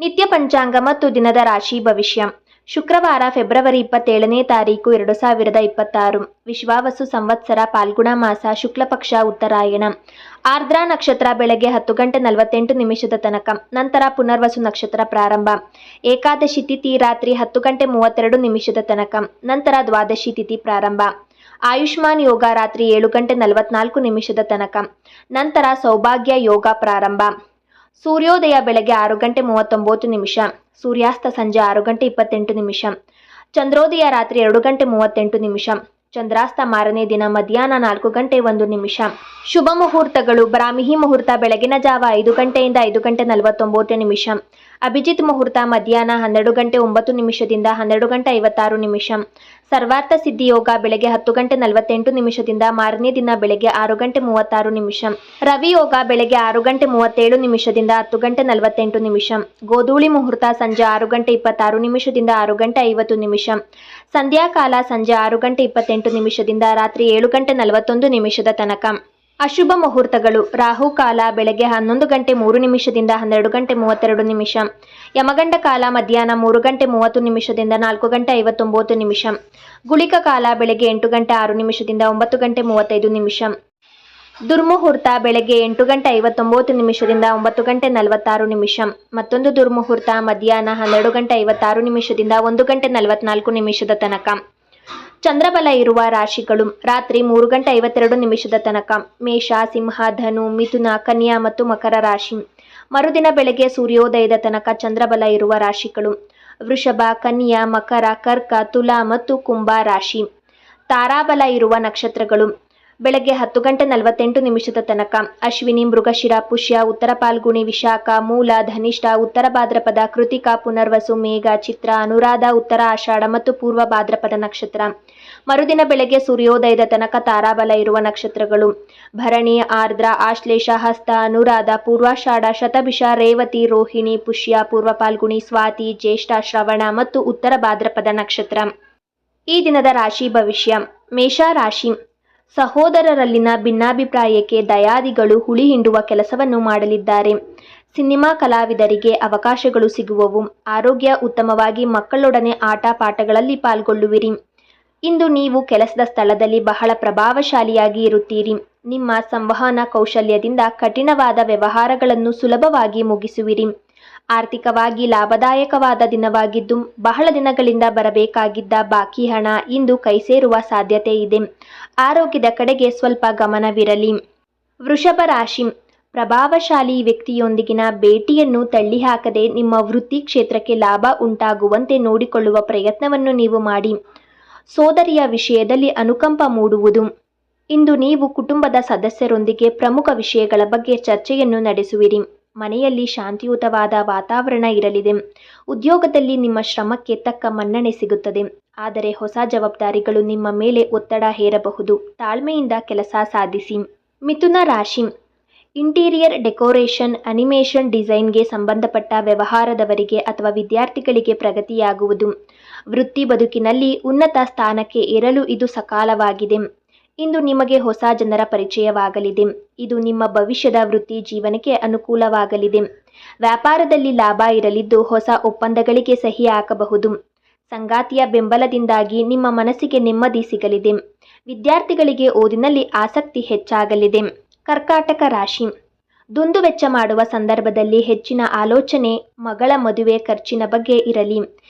ನಿತ್ಯ ಪಂಚಾಂಗ ಮತ್ತು ದಿನದ ರಾಶಿ ಭವಿಷ್ಯ. ಶುಕ್ರವಾರ ಫೆಬ್ರವರಿ 27ನೇ ತಾರೀಕು 2026. ವಿಶ್ವಾವಸು ಸಂವತ್ಸರ ಫಾಲ್ಗುಣ ಮಾಸ ಶುಕ್ಲಪಕ್ಷ ಉತ್ತರಾಯಣ. ಆರ್ದ್ರಾ ನಕ್ಷತ್ರ ಬೆಳಗ್ಗೆ 10:48 ತನಕ, ನಂತರ ಪುನರ್ವಸು ನಕ್ಷತ್ರ ಪ್ರಾರಂಭ. ಏಕಾದಶಿ ತಿಥಿ ರಾತ್ರಿ 10:32 ತನಕ, ನಂತರ ದ್ವಾದಶಿ ತಿಥಿ ಪ್ರಾರಂಭ. ಆಯುಷ್ಮಾನ್ ಯೋಗ ರಾತ್ರಿ 7:44 ತನಕ, ನಂತರ ಸೌಭಾಗ್ಯ ಯೋಗ ಪ್ರಾರಂಭ. ಸೂರ್ಯೋದಯ ಬೆಳಗ್ಗೆ 6:39, ಸೂರ್ಯಾಸ್ತ ಸಂಜೆ 6:28, ಚಂದ್ರೋದಯ ರಾತ್ರಿ 2:38, ಚಂದ್ರಾಸ್ತ ಮಾರನೇ ದಿನ ಮಧ್ಯಾಹ್ನ 4:01. ಶುಭ ಮುಹೂರ್ತಗಳು: ಬ್ರಾಹ್ಮಿ ಮುಹೂರ್ತ ಬೆಳಗಿನ ಜಾವ 5 ಗಂಟೆಯಿಂದ 5:49, ಅಭಿಜಿತ್ ಮುಹೂರ್ತ ಮಧ್ಯಾಹ್ನ 12:09 12:56, ಸರ್ವಾರ್ಥ ಸಿದ್ಧಿ ಯೋಗ ಬೆಳಗ್ಗೆ 10:48 ಮಾರನೇ ದಿನ ಬೆಳಗ್ಗೆ 6:36, ರವಿ ಯೋಗ ಬೆಳಗ್ಗೆ 6:37 10:48, ಗೋಧೂಳಿ ಮುಹೂರ್ತ ಸಂಜೆ 6:26 6:50, ಸಂಧ್ಯಾಕಾಲ ಸಂಜೆ 6:28 ರಾತ್ರಿ 7:41 ತನಕ. ಅಶುಭ ಮುಹೂರ್ತಗಳು: ರಾಹುಕಾಲ ಬೆಳಗ್ಗೆ 11:03 12:32, ಯಮಗಂಡ ಕಾಲ ಮಧ್ಯಾಹ್ನ 3:30 4:59, ಗುಳಿಕ ಕಾಲ ಬೆಳಗ್ಗೆ 8:06 9:35, ದುರ್ಮುಹೂರ್ತ ಬೆಳಗ್ಗೆ 8:59 9:46, ಮತ್ತೊಂದು ದುರ್ಮುಹೂರ್ತ ಮಧ್ಯಾಹ್ನ 12:56 1:44 ತನಕ. ಚಂದ್ರಬಲ ಇರುವ ರಾಶಿಗಳು: ರಾತ್ರಿ 3:52 ತನಕ ಮೇಷ, ಸಿಂಹ, ಧನು, ಮಿಥುನ, ಕನ್ಯಾ ಮತ್ತು ಮಕರ ರಾಶಿ. ಮರುದಿನ ಬೆಳಗ್ಗೆ ಸೂರ್ಯೋದಯದ ತನಕ ಚಂದ್ರಬಲ ಇರುವ ರಾಶಿಗಳು: ವೃಷಭ, ಕನ್ಯಾ, ಮಕರ, ಕರ್ಕ, ತುಲಾ ಮತ್ತು ಕುಂಭ ರಾಶಿ. ತಾರಾಬಲ ಇರುವ ನಕ್ಷತ್ರಗಳು: ಬೆಳಗ್ಗೆ 10:48 ತನಕ ಅಶ್ವಿನಿ, ಮೃಗಶಿರ, ಪುಷ್ಯ, ಉತ್ತರ ಪಾಲ್ಗುಣಿ, ವಿಶಾಖ, ಮೂಲ, ಧನಿಷ್ಠ, ಉತ್ತರ ಭಾದ್ರಪದ, ಕೃತಿಕ, ಪುನರ್ವಸು, ಮೇಘ, ಚಿತ್ರ, ಅನುರಾಧ, ಉತ್ತರ ಆಷಾಢ ಮತ್ತು ಪೂರ್ವ ಭಾದ್ರಪದ ನಕ್ಷತ್ರ. ಮರುದಿನ ಬೆಳಗ್ಗೆ ಸೂರ್ಯೋದಯದ ತನಕ ತಾರಾಬಲ ಇರುವ ನಕ್ಷತ್ರಗಳು: ಭರಣಿ, ಆರ್ದ್ರ, ಆಶ್ಲೇಷ, ಹಸ್ತ, ಅನುರಾಧ, ಪೂರ್ವಾಷಾಢ, ಶತಭಿಷ, ರೇವತಿ, ರೋಹಿಣಿ, ಪುಷ್ಯ, ಪೂರ್ವ ಪಾಲ್ಗುಣಿ, ಸ್ವಾತಿ, ಜ್ಯೇಷ್ಠ, ಶ್ರವಣ ಮತ್ತು ಉತ್ತರ ಭಾದ್ರಪದ ನಕ್ಷತ್ರ. ಈ ದಿನದ ರಾಶಿ ಭವಿಷ್ಯ. ಮೇಷ ರಾಶಿ: ಸಹೋದರರಲ್ಲಿನ ಭಿನ್ನಾಭಿಪ್ರಾಯಕ್ಕೆ ದಯಾದಿಗಳು ಹುಳಿ ಹಿಂಡುವ ಕೆಲಸವನ್ನು ಮಾಡಲಿದ್ದಾರೆ. ಸಿನಿಮಾ ಕಲಾವಿದರಿಗೆ ಅವಕಾಶಗಳು ಸಿಗುವವು. ಆರೋಗ್ಯ ಉತ್ತಮವಾಗಿ, ಮಕ್ಕಳೊಡನೆ ಆಟ ಪಾಠಗಳಲ್ಲಿ ಪಾಲ್ಗೊಳ್ಳುವಿರಿ. ಇಂದು ನೀವು ಕೆಲಸದ ಸ್ಥಳದಲ್ಲಿ ಬಹಳ ಪ್ರಭಾವಶಾಲಿಯಾಗಿ ಇರುತ್ತೀರಿ. ನಿಮ್ಮ ಸಂವಹನ ಕೌಶಲ್ಯದಿಂದ ಕಠಿಣವಾದ ವ್ಯವಹಾರಗಳನ್ನು ಸುಲಭವಾಗಿ ಮುಗಿಸುವಿರಿ. ಆರ್ಥಿಕವಾಗಿ ಲಾಭದಾಯಕವಾದ ದಿನವಾಗಿದ್ದು, ಬಹಳ ದಿನಗಳಿಂದ ಬರಬೇಕಾಗಿದ್ದ ಬಾಕಿ ಹಣ ಇಂದು ಕೈಸೇರುವ ಸಾಧ್ಯತೆ ಇದೆ. ಆರೋಗ್ಯದ ಕಡೆಗೆ ಸ್ವಲ್ಪ ಗಮನವಿರಲಿ. ವೃಷಭ ರಾಶಿ: ಪ್ರಭಾವಶಾಲಿ ವ್ಯಕ್ತಿಯೊಂದಿಗಿನ ಭೇಟಿಯನ್ನು ತಳ್ಳಿಹಾಕದೆ ನಿಮ್ಮ ವೃತ್ತಿ ಕ್ಷೇತ್ರಕ್ಕೆ ಲಾಭ ಉಂಟಾಗುವಂತೆ ನೋಡಿಕೊಳ್ಳುವ ಪ್ರಯತ್ನವನ್ನು ನೀವು ಮಾಡಿ. ಸೋದರಿಯ ವಿಷಯದಲ್ಲಿ ಅನುಕಂಪ ಮೂಡುವುದು. ಇಂದು ನೀವು ಕುಟುಂಬದ ಸದಸ್ಯರೊಂದಿಗೆ ಪ್ರಮುಖ ವಿಷಯಗಳ ಬಗ್ಗೆ ಚರ್ಚೆಯನ್ನು ನಡೆಸುವಿರಿ. ಮನೆಯಲ್ಲಿ ಶಾಂತಿಯುತವಾದ ವಾತಾವರಣ ಇರಲಿದೆ. ಉದ್ಯೋಗದಲ್ಲಿ ನಿಮ್ಮ ಶ್ರಮಕ್ಕೆ ತಕ್ಕ ಮನ್ನಣೆ ಸಿಗುತ್ತದೆ. ಆದರೆ ಹೊಸ ಜವಾಬ್ದಾರಿಗಳು ನಿಮ್ಮ ಮೇಲೆ ಒತ್ತಡ ಹೇರಬಹುದು. ತಾಳ್ಮೆಯಿಂದ ಕೆಲಸ ಸಾಧಿಸಿ. ಮಿಥುನ ರಾಶಿ: ಇಂಟೀರಿಯರ್ ಡೆಕೋರೇಷನ್, ಅನಿಮೇಷನ್, ಡಿಸೈನ್ಗೆ ಸಂಬಂಧಪಟ್ಟ ವ್ಯವಹಾರದವರಿಗೆ ಅಥವಾ ವಿದ್ಯಾರ್ಥಿಗಳಿಗೆ ಪ್ರಗತಿಯಾಗುವುದು. ವೃತ್ತಿ ಬದುಕಿನಲ್ಲಿ ಉನ್ನತ ಸ್ಥಾನಕ್ಕೆ ಏರಲು ಇದು ಸಕಾಲವಾಗಿದೆ. ಇಂದು ನಿಮಗೆ ಹೊಸ ಜನರ ಪರಿಚಯವಾಗಲಿದೆ. ಇದು ನಿಮ್ಮ ಭವಿಷ್ಯದ ವೃತ್ತಿ ಜೀವನಕ್ಕೆ ಅನುಕೂಲವಾಗಲಿದೆ. ವ್ಯಾಪಾರದಲ್ಲಿ ಲಾಭ ಇರಲಿದ್ದು, ಹೊಸ ಒಪ್ಪಂದಗಳಿಗೆ ಸಹಿ ಹಾಕಬಹುದು. ಸಂಗಾತಿಯ ಬೆಂಬಲದಿಂದಾಗಿ ನಿಮ್ಮ ಮನಸ್ಸಿಗೆ ನೆಮ್ಮದಿ ಸಿಗಲಿದೆ. ವಿದ್ಯಾರ್ಥಿಗಳಿಗೆ ಓದಿನಲ್ಲಿ ಆಸಕ್ತಿ ಹೆಚ್ಚಾಗಲಿದೆ. ಕರ್ಕಾಟಕ ರಾಶಿ: ದುಂದುವೆಚ್ಚ ಮಾಡುವ ಸಂದರ್ಭದಲ್ಲಿ ಹೆಚ್ಚಿನ ಆಲೋಚನೆ ಮಗಳ ಮದುವೆ ಖರ್ಚಿನ ಬಗ್ಗೆ ಇರಲಿ.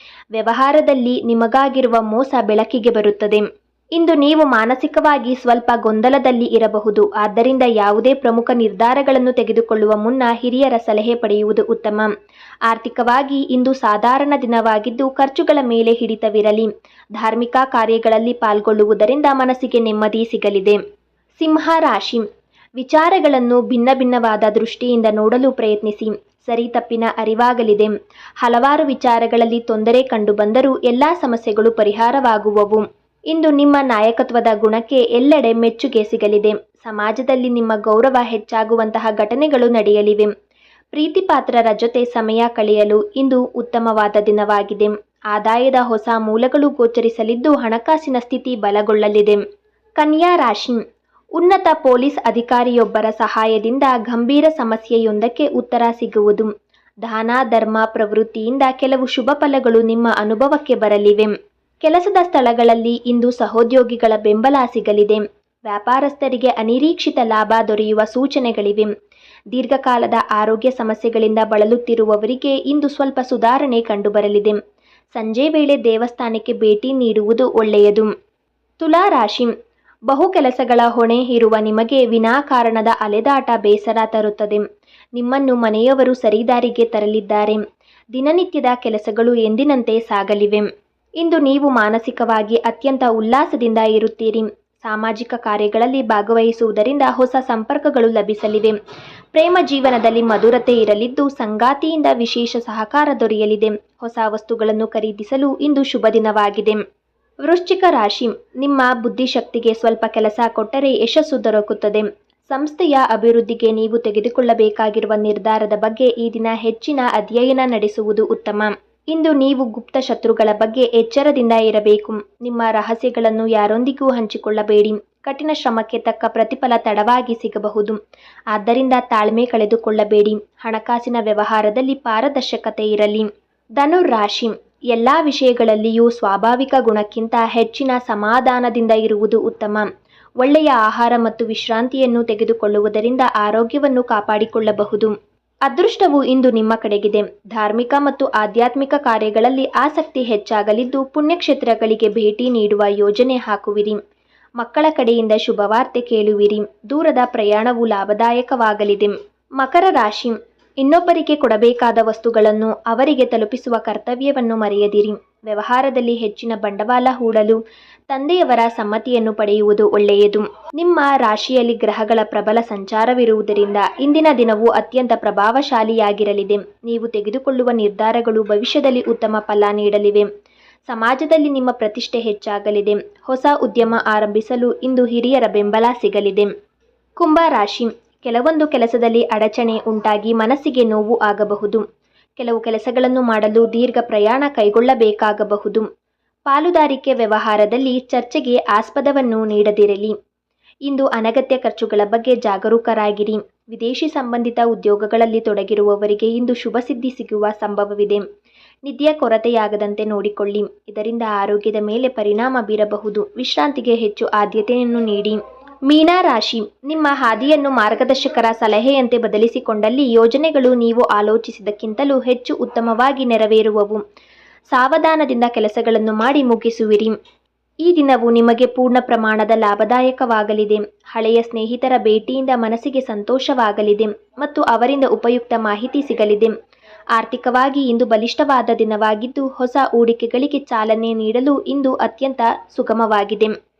ವ್ಯವಹಾರದಲ್ಲಿ ನಿಮಗಾಗಿರುವ ಮೋಸ ಬೆಳಕಿಗೆ ಬರುತ್ತದೆ. ಇಂದು ನೀವು ಮಾನಸಿಕವಾಗಿ ಸ್ವಲ್ಪ ಗೊಂದಲದಲ್ಲಿ ಇರಬಹುದು. ಆದ್ದರಿಂದ ಯಾವುದೇ ಪ್ರಮುಖ ನಿರ್ಧಾರಗಳನ್ನು ತೆಗೆದುಕೊಳ್ಳುವ ಮುನ್ನ ಹಿರಿಯರ ಸಲಹೆ ಪಡೆಯುವುದು ಉತ್ತಮ. ಆರ್ಥಿಕವಾಗಿ ಇಂದು ಸಾಧಾರಣ ದಿನವಾಗಿದ್ದು, ಖರ್ಚುಗಳ ಮೇಲೆ ಹಿಡಿತವಿರಲಿ. ಧಾರ್ಮಿಕ ಕಾರ್ಯಗಳಲ್ಲಿ ಪಾಲ್ಗೊಳ್ಳುವುದರಿಂದ ಮನಸ್ಸಿಗೆ ನೆಮ್ಮದಿ ಸಿಗಲಿದೆ. ಸಿಂಹ ರಾಶಿ: ವಿಚಾರಗಳನ್ನು ಭಿನ್ನ ಭಿನ್ನವಾದ ದೃಷ್ಟಿಯಿಂದ ನೋಡಲು ಪ್ರಯತ್ನಿಸಿ. ಸರಿ ತಪ್ಪಿನ ಅರಿವಾಗಲಿದೆ. ಹಲವಾರು ವಿಚಾರಗಳಲ್ಲಿ ತೊಂದರೆ ಕಂಡುಬಂದರೂ ಎಲ್ಲ ಸಮಸ್ಯೆಗಳು ಪರಿಹಾರವಾಗುವವು. ಇಂದು ನಿಮ್ಮ ನಾಯಕತ್ವದ ಗುಣಕ್ಕೆ ಎಲ್ಲೆಡೆ ಮೆಚ್ಚುಗೆ ಸಿಗಲಿದೆ. ಸಮಾಜದಲ್ಲಿ ನಿಮ್ಮ ಗೌರವ ಹೆಚ್ಚಾಗುವಂತಹ ಘಟನೆಗಳು ನಡೆಯಲಿವೆ. ಪ್ರೀತಿಪಾತ್ರರ ಜೊತೆ ಸಮಯ ಕಳೆಯಲು ಇಂದು ಉತ್ತಮವಾದ ದಿನವಾಗಿದೆ. ಆದಾಯದ ಹೊಸ ಮೂಲಗಳು ಗೋಚರಿಸಲಿದ್ದು, ಹಣಕಾಸಿನ ಸ್ಥಿತಿ ಬಲಗೊಳ್ಳಲಿದೆ. ಕನ್ಯಾ ರಾಶಿ: ಉನ್ನತ ಪೊಲೀಸ್ ಅಧಿಕಾರಿಯೊಬ್ಬರ ಸಹಾಯದಿಂದ ಗಂಭೀರ ಸಮಸ್ಯೆಯೊಂದಕ್ಕೆ ಉತ್ತರ ಸಿಗುವುದು. ದಾನ ಧರ್ಮ ಪ್ರವೃತ್ತಿಯಿಂದ ಕೆಲವು ಶುಭ ಫಲಗಳು ನಿಮ್ಮ ಅನುಭವಕ್ಕೆ ಬರಲಿವೆ. ಕೆಲಸದ ಸ್ಥಳಗಳಲ್ಲಿ ಇಂದು ಸಹೋದ್ಯೋಗಿಗಳ ಬೆಂಬಲ ಸಿಗಲಿದೆ. ವ್ಯಾಪಾರಸ್ಥರಿಗೆ ಅನಿರೀಕ್ಷಿತ ಲಾಭ ದೊರೆಯುವ ಸೂಚನೆಗಳಿವೆ. ದೀರ್ಘಕಾಲದ ಆರೋಗ್ಯ ಸಮಸ್ಯೆಗಳಿಂದ ಬಳಲುತ್ತಿರುವವರಿಗೆ ಇಂದು ಸ್ವಲ್ಪ ಸುಧಾರಣೆ ಕಂಡುಬರಲಿದೆ. ಸಂಜೆ ವೇಳೆ ದೇವಸ್ಥಾನಕ್ಕೆ ಭೇಟಿ ನೀಡುವುದು ಒಳ್ಳೆಯದು. ತುಲಾ ರಾಶಿ, ಬಹು ಕೆಲಸಗಳ ಹೊಣೆ ಇರುವ ನಿಮಗೆ ವಿನಾಕಾರಣದ ಅಲೆದಾಟ ಬೇಸರ ತರುತ್ತದೆ. ನಿಮ್ಮನ್ನು ಮನೆಯವರು ಸರಿದಾರಿಗೆ ತರಲಿದ್ದಾರೆ. ದಿನನಿತ್ಯದ ಕೆಲಸಗಳು ಎಂದಿನಂತೆ ಸಾಗಲಿವೆ. ಇಂದು ನೀವು ಮಾನಸಿಕವಾಗಿ ಅತ್ಯಂತ ಉಲ್ಲಾಸದಿಂದ ಇರುತ್ತೀರಿ. ಸಾಮಾಜಿಕ ಕಾರ್ಯಗಳಲ್ಲಿ ಭಾಗವಹಿಸುವುದರಿಂದ ಹೊಸ ಸಂಪರ್ಕಗಳು ಲಭಿಸಲಿವೆ. ಪ್ರೇಮ ಜೀವನದಲ್ಲಿ ಮಧುರತೆ ಇರಲಿದ್ದು ಸಂಗಾತಿಯಿಂದ ವಿಶೇಷ ಸಹಕಾರ ದೊರೆಯಲಿದೆ. ಹೊಸ ವಸ್ತುಗಳನ್ನು ಖರೀದಿಸಲು ಇಂದು ಶುಭ ದಿನವಾಗಿದೆ. ವೃಶ್ಚಿಕ ರಾಶಿ, ನಿಮ್ಮ ಬುದ್ಧಿಶಕ್ತಿಗೆ ಸ್ವಲ್ಪ ಕೆಲಸ ಕೊಟ್ಟರೆ ಯಶಸ್ಸು ದೊರಕುತ್ತದೆ. ಸಂಸ್ಥೆಯ ಅಭಿವೃದ್ಧಿಗೆ ನೀವು ತೆಗೆದುಕೊಳ್ಳಬೇಕಾಗಿರುವ ನಿರ್ಧಾರದ ಬಗ್ಗೆ ಈ ದಿನ ಹೆಚ್ಚಿನ ಅಧ್ಯಯನ ನಡೆಸುವುದು ಉತ್ತಮ. ಇಂದು ನೀವು ಗುಪ್ತ ಶತ್ರುಗಳ ಬಗ್ಗೆ ಎಚ್ಚರದಿಂದ ಇರಬೇಕು. ನಿಮ್ಮ ರಹಸ್ಯಗಳನ್ನು ಯಾರೊಂದಿಗೂ ಹಂಚಿಕೊಳ್ಳಬೇಡಿ. ಕಠಿಣ ಶ್ರಮಕ್ಕೆ ತಕ್ಕ ಪ್ರತಿಫಲ ತಡವಾಗಿ ಸಿಗಬಹುದು. ಆದ್ದರಿಂದ ತಾಳ್ಮೆ ಕಳೆದುಕೊಳ್ಳಬೇಡಿ. ಹಣಕಾಸಿನ ವ್ಯವಹಾರದಲ್ಲಿ ಪಾರದರ್ಶಕತೆ ಇರಲಿ. ಧನುರ್ ರಾಶಿ, ಎಲ್ಲ ವಿಷಯಗಳಲ್ಲಿಯೂ ಸ್ವಾಭಾವಿಕ ಗುಣಕ್ಕಿಂತ ಹೆಚ್ಚಿನ ಸಮಾಧಾನದಿಂದ ಇರುವುದು ಉತ್ತಮ. ಒಳ್ಳೆಯ ಆಹಾರ ಮತ್ತು ವಿಶ್ರಾಂತಿಯನ್ನು ತೆಗೆದುಕೊಳ್ಳುವುದರಿಂದ ಆರೋಗ್ಯವನ್ನು ಕಾಪಾಡಿಕೊಳ್ಳಬಹುದು. ಅದೃಷ್ಟವು ಇಂದು ನಿಮ್ಮ ಕಡೆಗಿದೆ. ಧಾರ್ಮಿಕ ಮತ್ತು ಆಧ್ಯಾತ್ಮಿಕ ಕಾರ್ಯಗಳಲ್ಲಿ ಆಸಕ್ತಿ ಹೆಚ್ಚಾಗಲಿದ್ದು ಪುಣ್ಯಕ್ಷೇತ್ರಗಳಿಗೆ ಭೇಟಿ ನೀಡುವ ಯೋಜನೆ ಹಾಕುವಿರಿ. ಮಕ್ಕಳ ಕಡೆಯಿಂದ ಶುಭವಾರ್ತೆ ಕೇಳುವಿರಿ. ದೂರದ ಪ್ರಯಾಣವು ಲಾಭದಾಯಕವಾಗಲಿದೆ. ಮಕರ ರಾಶಿ, ಇನ್ನೊಬ್ಬರಿಗೆ ಕೊಡಬೇಕಾದ ವಸ್ತುಗಳನ್ನು ಅವರಿಗೆ ತಲುಪಿಸುವ ಕರ್ತವ್ಯವನ್ನು ಮರೆಯದಿರಿ. ವ್ಯವಹಾರದಲ್ಲಿ ಹೆಚ್ಚಿನ ಬಂಡವಾಳ ಹೂಡಲು ತಂದೆಯವರ ಸಮ್ಮತಿಯನ್ನು ಪಡೆಯುವುದು ಒಳ್ಳೆಯದು. ನಿಮ್ಮ ರಾಶಿಯಲ್ಲಿ ಗ್ರಹಗಳ ಪ್ರಬಲ ಸಂಚಾರವಿರುವುದರಿಂದ ಇಂದಿನ ದಿನವು ಅತ್ಯಂತ ಪ್ರಭಾವಶಾಲಿಯಾಗಿರಲಿದೆ. ನೀವು ತೆಗೆದುಕೊಳ್ಳುವ ನಿರ್ಧಾರಗಳು ಭವಿಷ್ಯದಲ್ಲಿ ಉತ್ತಮ ಫಲ ನೀಡಲಿವೆ. ಸಮಾಜದಲ್ಲಿ ನಿಮ್ಮ ಪ್ರತಿಷ್ಠೆ ಹೆಚ್ಚಾಗಲಿದೆ. ಹೊಸ ಉದ್ಯಮ ಆರಂಭಿಸಲು ಇಂದು ಹಿರಿಯರ ಬೆಂಬಲ ಸಿಗಲಿದೆ. ಕುಂಭ ರಾಶಿ, ಕೆಲವೊಂದು ಕೆಲಸದಲ್ಲಿ ಅಡಚಣೆ ಉಂಟಾಗಿ ಮನಸ್ಸಿಗೆ ನೋವು ಆಗಬಹುದು. ಕೆಲವು ಕೆಲಸಗಳನ್ನು ಮಾಡಲು ದೀರ್ಘ ಪ್ರಯಾಣ ಕೈಗೊಳ್ಳಬೇಕಾಗಬಹುದು. ಪಾಲುದಾರಿಕೆ ವ್ಯವಹಾರದಲ್ಲಿ ಚರ್ಚೆಗೆ ಆಸ್ಪದವನ್ನು ನೀಡದಿರಲಿ. ಇಂದು ಅನಗತ್ಯ ಖರ್ಚುಗಳ ಬಗ್ಗೆ ಜಾಗರೂಕರಾಗಿರಿ. ವಿದೇಶಿ ಸಂಬಂಧಿತ ಉದ್ಯೋಗಗಳಲ್ಲಿ ತೊಡಗಿರುವವರಿಗೆ ಇಂದು ಶುಭ ಸಿದ್ಧಿ ಸಿಗುವ ಸಂಭವವಿದೆ. ನಿದ್ರೆಯ ಕೊರತೆಯಾಗದಂತೆ ನೋಡಿಕೊಳ್ಳಿ. ಇದರಿಂದ ಆರೋಗ್ಯದ ಮೇಲೆ ಪರಿಣಾಮ ಬೀರಬಹುದು. ವಿಶ್ರಾಂತಿಗೆ ಹೆಚ್ಚು ಆದ್ಯತೆಯನ್ನು ನೀಡಿ. ಮೀನ ರಾಶಿ, ನಿಮ್ಮ ಹಾದಿಯನ್ನು ಮಾರ್ಗದರ್ಶಕರ ಸಲಹೆಯಂತೆ ಬದಲಿಸಿಕೊಂಡಲ್ಲಿ ಯೋಜನೆಗಳು ನೀವು ಆಲೋಚಿಸಿದ್ದಕ್ಕಿಂತಲೂ ಹೆಚ್ಚು ಉತ್ತಮವಾಗಿ ನೆರವೇರುವವು. ಸಾವಧಾನದಿಂದ ಕೆಲಸಗಳನ್ನು ಮಾಡಿ ಮುಗಿಸುವಿರಿ. ಈ ದಿನವು ನಿಮಗೆ ಪೂರ್ಣ ಪ್ರಮಾಣದ ಲಾಭದಾಯಕವಾಗಲಿದೆ. ಹಳೆಯ ಸ್ನೇಹಿತರ ಭೇಟಿಯಿಂದ ಮನಸ್ಸಿಗೆ ಸಂತೋಷವಾಗಲಿದೆ ಮತ್ತು ಅವರಿಂದ ಉಪಯುಕ್ತ ಮಾಹಿತಿ ಸಿಗಲಿದೆ. ಆರ್ಥಿಕವಾಗಿ ಇಂದು ಬಲಿಷ್ಠವಾದ ದಿನವಾಗಿದ್ದು ಹೊಸ ಹೂಡಿಕೆಗಳಿಗೆ ಚಾಲನೆ ನೀಡಲು ಇಂದು ಅತ್ಯಂತ ಸುಗಮವಾಗಿದೆ.